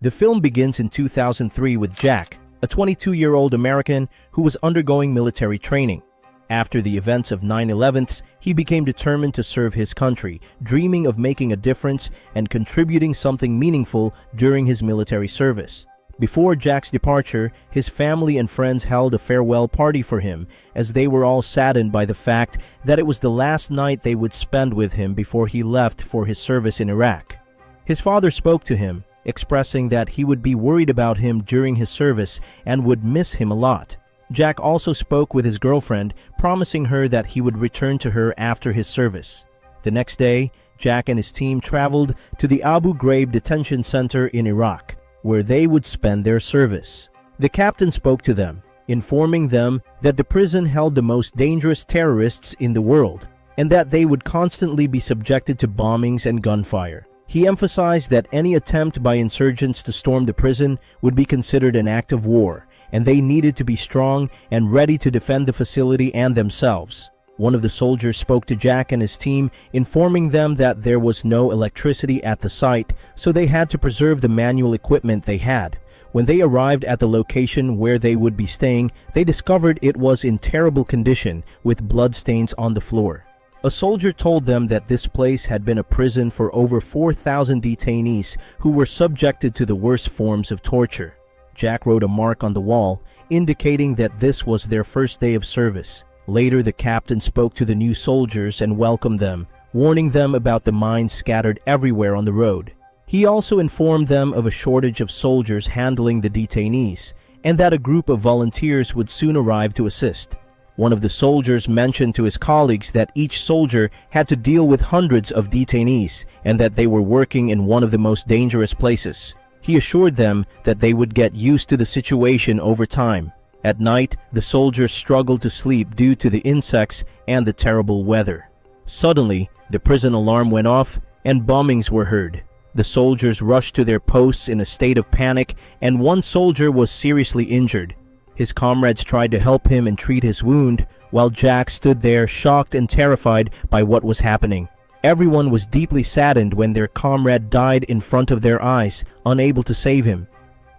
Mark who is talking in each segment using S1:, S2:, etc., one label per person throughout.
S1: The film begins in 2003 with Jack, a 22-year-old American who was undergoing military training. After the events of 9/11, he became determined to serve his country, dreaming of making a difference and contributing something meaningful during his military service. Before Jack's departure, his family and friends held a farewell party for him, as they were all saddened by the fact that it was the last night they would spend with him before he left for his service in Iraq. His father spoke to him, expressing that he would be worried about him during his service and would miss him a lot. Jack also spoke with his girlfriend, promising her that he would return to her after his service. The next day, Jack and his team traveled to the Abu Ghraib detention center in Iraq, where they would spend their service. The captain spoke to them, informing them that the prison held the most dangerous terrorists in the world, and that they would constantly be subjected to bombings and gunfire. He emphasized that any attempt by insurgents to storm the prison would be considered an act of war, and they needed to be strong and ready to defend the facility and themselves. One of the soldiers spoke to Jack and his team, informing them that there was no electricity at the site, so they had to preserve the manual equipment they had. When they arrived at the location where they would be staying, they discovered it was in terrible condition, with bloodstains on the floor. A soldier told them that this place had been a prison for over 4,000 detainees who were subjected to the worst forms of torture. Jack wrote a mark on the wall, indicating that this was their first day of service. Later, the captain spoke to the new soldiers and welcomed them, warning them about the mines scattered everywhere on the road. He also informed them of a shortage of soldiers handling the detainees, and that a group of volunteers would soon arrive to assist. One of the soldiers mentioned to his colleagues that each soldier had to deal with hundreds of detainees, and that they were working in one of the most dangerous places. He assured them that they would get used to the situation over time. At night, the soldiers struggled to sleep due to the insects and the terrible weather. Suddenly, the prison alarm went off and bombings were heard. The soldiers rushed to their posts in a state of panic, and one soldier was seriously injured. His comrades tried to help him and treat his wound, while Jack stood there shocked and terrified by what was happening. Everyone was deeply saddened when their comrade died in front of their eyes, unable to save him.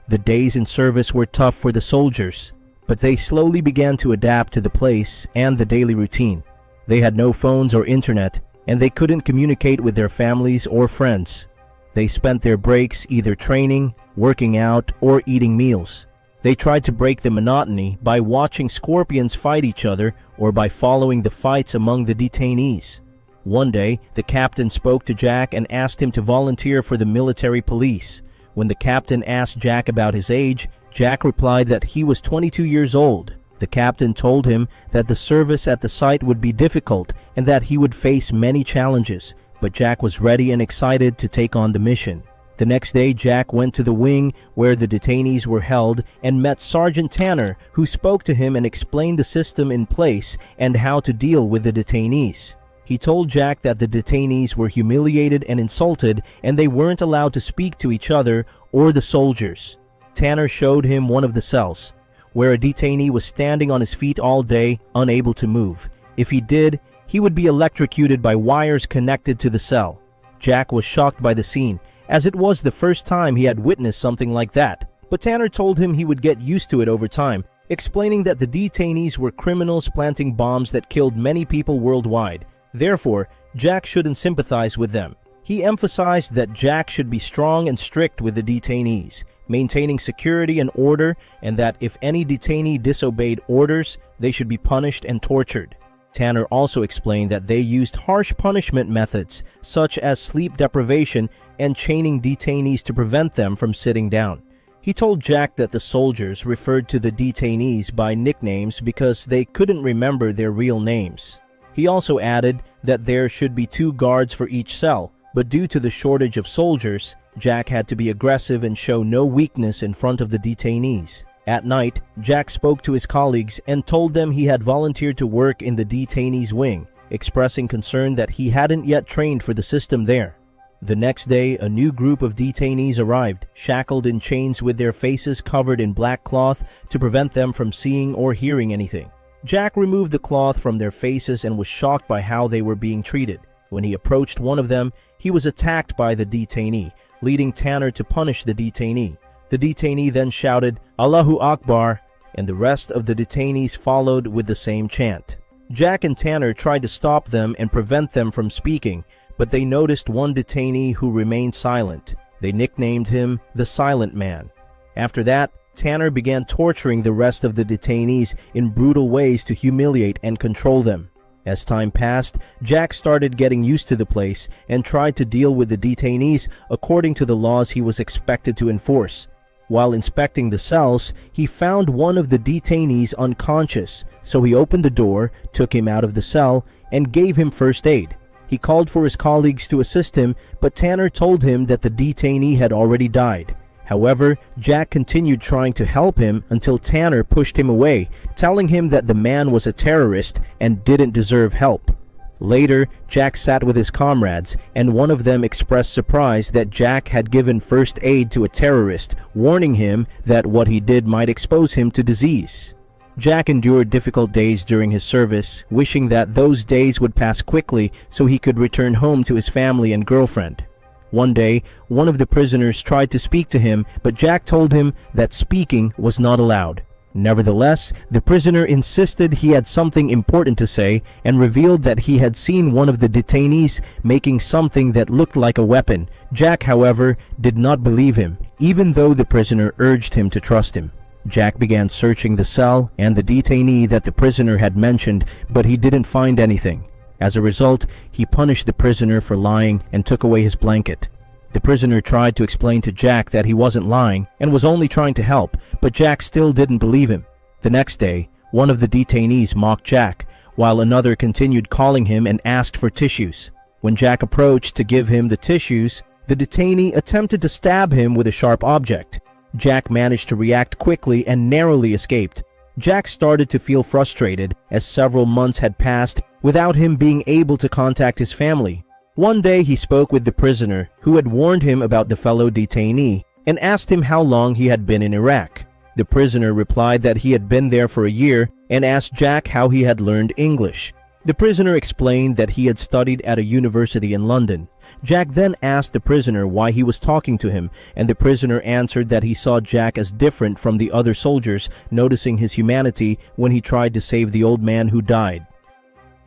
S1: The days in service were tough for the soldiers, but they slowly began to adapt to the place and the daily routine. They had no phones or internet, and they couldn't communicate with their families or friends. They spent their breaks either training, working out, or eating meals. They tried to break the monotony by watching scorpions fight each other or by following the fights among the detainees. One day, the captain spoke to Jack and asked him to volunteer for the military police. When the captain asked Jack about his age, Jack replied that he was 22 years old. The captain told him that the service at the site would be difficult and that he would face many challenges, but Jack was ready and excited to take on the mission. The next day, Jack went to the wing where the detainees were held and met Sergeant Tanner, who spoke to him and explained the system in place and how to deal with the detainees. He told Jack that the detainees were humiliated and insulted, and they weren't allowed to speak to each other or the soldiers. Tanner showed him one of the cells, where a detainee was standing on his feet all day, unable to move. If he did, he would be electrocuted by wires connected to the cell. Jack was shocked by the scene, as it was the first time he had witnessed something like that. But Tanner told him he would get used to it over time, explaining that the detainees were criminals planting bombs that killed many people worldwide. Therefore, Jack shouldn't sympathize with them. He emphasized that Jack should be strong and strict with the detainees, maintaining security and order, and that if any detainee disobeyed orders, they should be punished and tortured. Tanner also explained that they used harsh punishment methods, such as sleep deprivation and chaining detainees to prevent them from sitting down. He told Jack that the soldiers referred to the detainees by nicknames because they couldn't remember their real names. He also added that there should be 2 guards for each cell, but due to the shortage of soldiers, Jack had to be aggressive and show no weakness in front of the detainees. At night, Jack spoke to his colleagues and told them he had volunteered to work in the detainees' wing, expressing concern that he hadn't yet trained for the system there. The next day, a new group of detainees arrived, shackled in chains with their faces covered in black cloth to prevent them from seeing or hearing anything. Jack removed the cloth from their faces and was shocked by how they were being treated. When he approached one of them, he was attacked by the detainee, leading Tanner to punish the detainee. The detainee then shouted, "Allahu Akbar," and the rest of the detainees followed with the same chant. Jack and Tanner tried to stop them and prevent them from speaking, but they noticed one detainee who remained silent. They nicknamed him the Silent Man. After that, Tanner began torturing the rest of the detainees in brutal ways to humiliate and control them. As time passed, Jack started getting used to the place and tried to deal with the detainees according to the laws he was expected to enforce. While inspecting the cells, he found one of the detainees unconscious, so he opened the door, took him out of the cell, and gave him first aid. He called for his colleagues to assist him, but Tanner told him that the detainee had already died. However, Jack continued trying to help him until Tanner pushed him away, telling him that the man was a terrorist and didn't deserve help. Later, Jack sat with his comrades, and one of them expressed surprise that Jack had given first aid to a terrorist, warning him that what he did might expose him to disease. Jack endured difficult days during his service, wishing that those days would pass quickly so he could return home to his family and girlfriend. One day, one of the prisoners tried to speak to him, but Jack told him that speaking was not allowed. Nevertheless, the prisoner insisted he had something important to say and revealed that he had seen one of the detainees making something that looked like a weapon. Jack, however, did not believe him, even though the prisoner urged him to trust him. Jack began searching the cell and the detainee that the prisoner had mentioned, but he didn't find anything. As a result, he punished the prisoner for lying and took away his blanket. The prisoner tried to explain to Jack that he wasn't lying and was only trying to help, but Jack still didn't believe him. The next day, one of the detainees mocked Jack, while another continued calling him and asked for tissues. When Jack approached to give him the tissues, the detainee attempted to stab him with a sharp object. Jack managed to react quickly and narrowly escaped. Jack started to feel frustrated as several months had passed without him being able to contact his family. One day he spoke with the prisoner who had warned him about the fellow detainee and asked him how long he had been in Iraq. The prisoner replied that he had been there for a year and asked Jack how he had learned English. The prisoner explained that he had studied at a university in London. Jack then asked the prisoner why he was talking to him, and the prisoner answered that he saw Jack as different from the other soldiers, noticing his humanity when he tried to save the old man who died.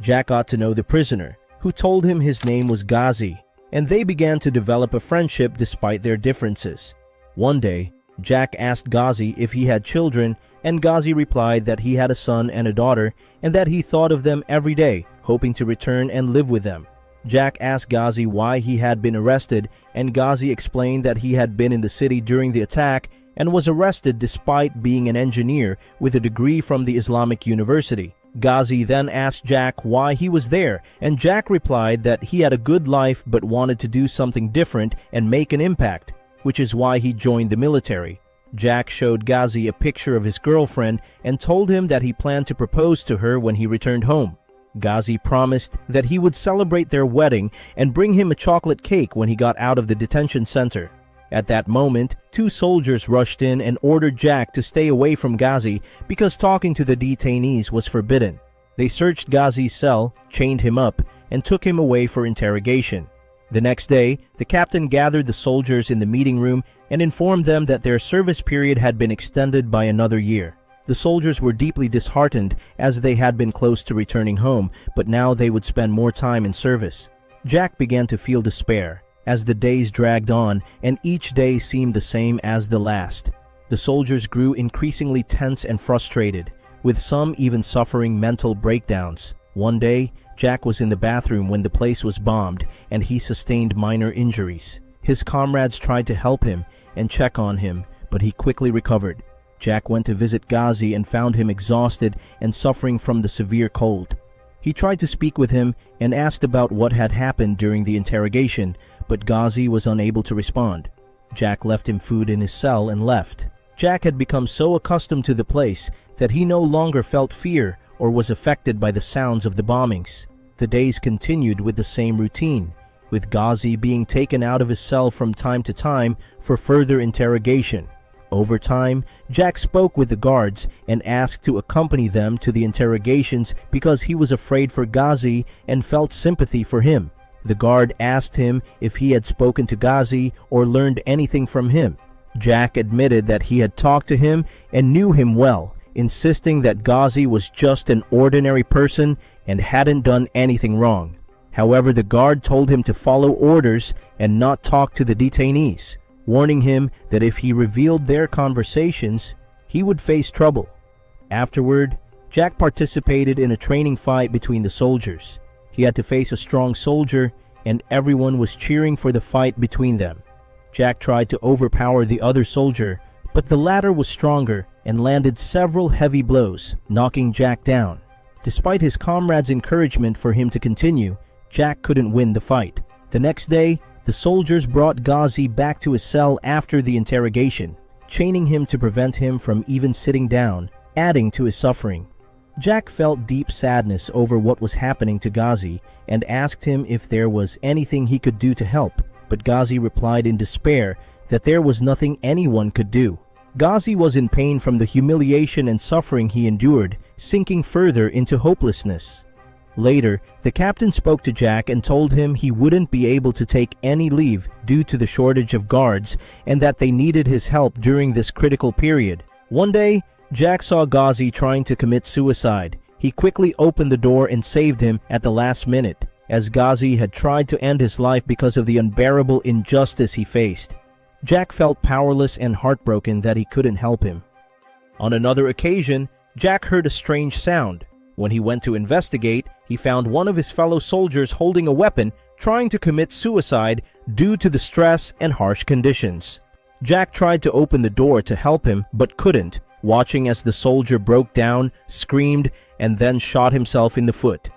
S1: Jack got to know the prisoner, who told him his name was Ghazi, and they began to develop a friendship despite their differences. One day, Jack asked Ghazi if he had children, and Ghazi replied that he had a son and a daughter, and that he thought of them every day, hoping to return and live with them. Jack asked Ghazi why he had been arrested, and Ghazi explained that he had been in the city during the attack and was arrested despite being an engineer with a degree from the Islamic University. Ghazi then asked Jack why he was there, and Jack replied that he had a good life but wanted to do something different and make an impact, which is why he joined the military. Jack showed Ghazi a picture of his girlfriend and told him that he planned to propose to her when he returned home. Ghazi promised that he would celebrate their wedding and bring him a chocolate cake when he got out of the detention center. At that moment, two soldiers rushed in and ordered Jack to stay away from Ghazi because talking to the detainees was forbidden. They searched Ghazi's cell, chained him up, and took him away for interrogation. The next day, the captain gathered the soldiers in the meeting room and informed them that their service period had been extended by another year. The soldiers were deeply disheartened as they had been close to returning home, but now they would spend more time in service. Jack began to feel despair as the days dragged on, and each day seemed the same as the last. The soldiers grew increasingly tense and frustrated, with some even suffering mental breakdowns. One day, Jack was in the bathroom when the place was bombed, and he sustained minor injuries. His comrades tried to help him and check on him, but he quickly recovered. Jack went to visit Ghazi and found him exhausted and suffering from the severe cold. He tried to speak with him and asked about what had happened during the interrogation, but Ghazi was unable to respond. Jack left him food in his cell and left. Jack had become so accustomed to the place that he no longer felt fear or was affected by the sounds of the bombings. The days continued with the same routine, with Ghazi being taken out of his cell from time to time for further interrogation. Over time, Jack spoke with the guards and asked to accompany them to the interrogations because he was afraid for Ghazi and felt sympathy for him. The guard asked him if he had spoken to Ghazi or learned anything from him. Jack admitted that he had talked to him and knew him well, insisting that Ghazi was just an ordinary person and hadn't done anything wrong. However, the guard told him to follow orders and not talk to the detainees, warning him that if he revealed their conversations, he would face trouble. Afterward, Jack participated in a training fight between the soldiers. He had to face a strong soldier, and everyone was cheering for the fight between them. Jack tried to overpower the other soldier, but the latter was stronger and landed several heavy blows, knocking Jack down. Despite his comrades' encouragement for him to continue, Jack couldn't win the fight. The next day, the soldiers brought Ghazi back to his cell after the interrogation, chaining him to prevent him from even sitting down, adding to his suffering. Jack felt deep sadness over what was happening to Ghazi and asked him if there was anything he could do to help, but Ghazi replied in despair that there was nothing anyone could do. Ghazi was in pain from the humiliation and suffering he endured, sinking further into hopelessness. Later, the captain spoke to Jack and told him he wouldn't be able to take any leave due to the shortage of guards and that they needed his help during this critical period. One day, Jack saw Ghazi trying to commit suicide. He quickly opened the door and saved him at the last minute, as Ghazi had tried to end his life because of the unbearable injustice he faced. Jack felt powerless and heartbroken that he couldn't help him. On another occasion, Jack heard a strange sound. When he went to investigate, he found one of his fellow soldiers holding a weapon, trying to commit suicide due to the stress and harsh conditions. Jack tried to open the door to help him, but couldn't, watching as the soldier broke down, screamed, and then shot himself in the foot.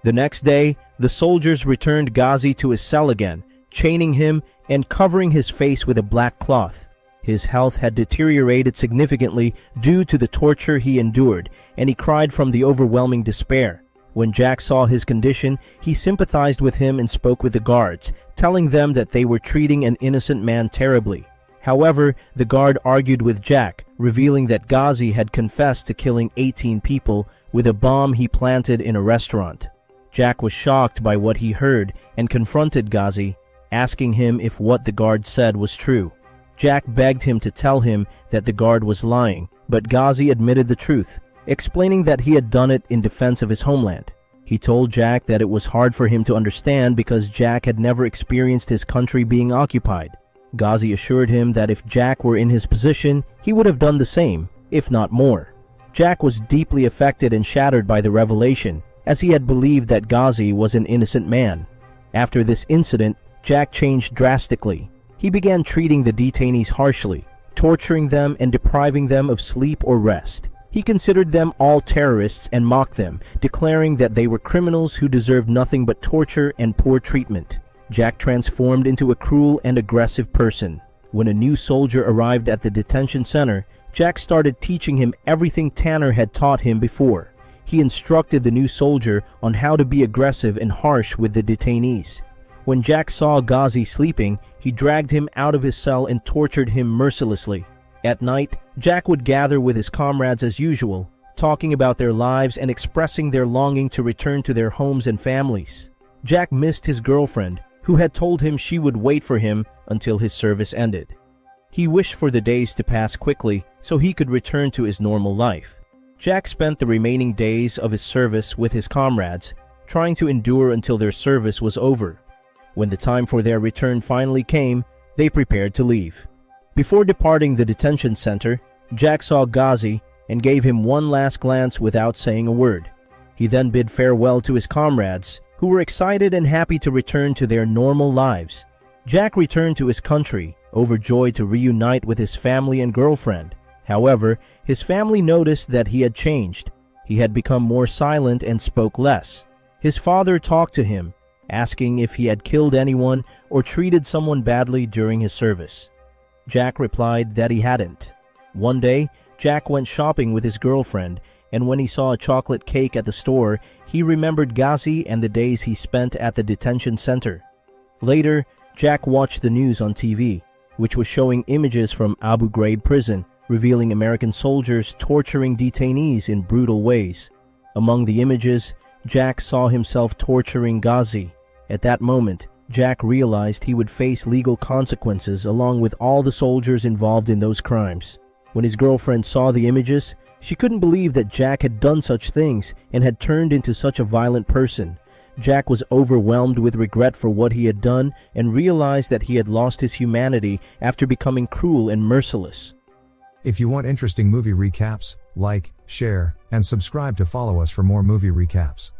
S1: The next day, the soldiers returned Ghazi to his cell again, chaining him and covering his face with a black cloth. His health had deteriorated significantly due to the torture he endured, and he cried from the overwhelming despair. When Jack saw his condition, he sympathized with him and spoke with the guards, telling them that they were treating an innocent man terribly. However, the guard argued with Jack, revealing that Ghazi had confessed to killing 18 people with a bomb he planted in a restaurant. Jack was shocked by what he heard and confronted Ghazi, asking him if what the guard said was true. Jack begged him to tell him that the guard was lying, but Ghazi admitted the truth, explaining that he had done it in defense of his homeland. He told Jack that it was hard for him to understand because Jack had never experienced his country being occupied. Ghazi assured him that if Jack were in his position, he would have done the same, if not more. Jack was deeply affected and shattered by the revelation, as he had believed that Ghazi was an innocent man. After this incident, Jack changed drastically. He began treating the detainees harshly, torturing them and depriving them of sleep or rest. He considered them all terrorists and mocked them, declaring that they were criminals who deserved nothing but torture and poor treatment. Jack transformed into a cruel and aggressive person. When a new soldier arrived at the detention center, Jack started teaching him everything Tanner had taught him before. He instructed the new soldier on how to be aggressive and harsh with the detainees. When Jack saw Ghazi sleeping, he dragged him out of his cell and tortured him mercilessly. At night, Jack would gather with his comrades as usual, talking about their lives and expressing their longing to return to their homes and families. Jack missed his girlfriend, who had told him she would wait for him until his service ended. He wished for the days to pass quickly so he could return to his normal life. Jack spent the remaining days of his service with his comrades, trying to endure until their service was over. When the time for their return finally came, they prepared to leave. Before departing the detention center, Jack saw Ghazi and gave him one last glance without saying a word. He then bid farewell to his comrades, who were excited and happy to return to their normal lives. Jack returned to his country, overjoyed to reunite with his family and girlfriend. However, his family noticed that he had changed. He had become more silent and spoke less. His father talked to him, asking if he had killed anyone or treated someone badly during his service. Jack replied that he hadn't. One day, Jack went shopping with his girlfriend, and when he saw a chocolate cake at the store, he remembered Ghazi and the days he spent at the detention center. Later, Jack watched the news on TV, which was showing images from Abu Ghraib prison, revealing American soldiers torturing detainees in brutal ways. Among the images, Jack saw himself torturing Ghazi, At that moment, Jack realized he would face legal consequences along with all the soldiers involved in those crimes. When his girlfriend saw the images, she couldn't believe that Jack had done such things and had turned into such a violent person. Jack was overwhelmed with regret for what he had done and realized that he had lost his humanity after becoming cruel and merciless.
S2: If you want interesting movie recaps, like, share, and subscribe to follow us for more movie recaps.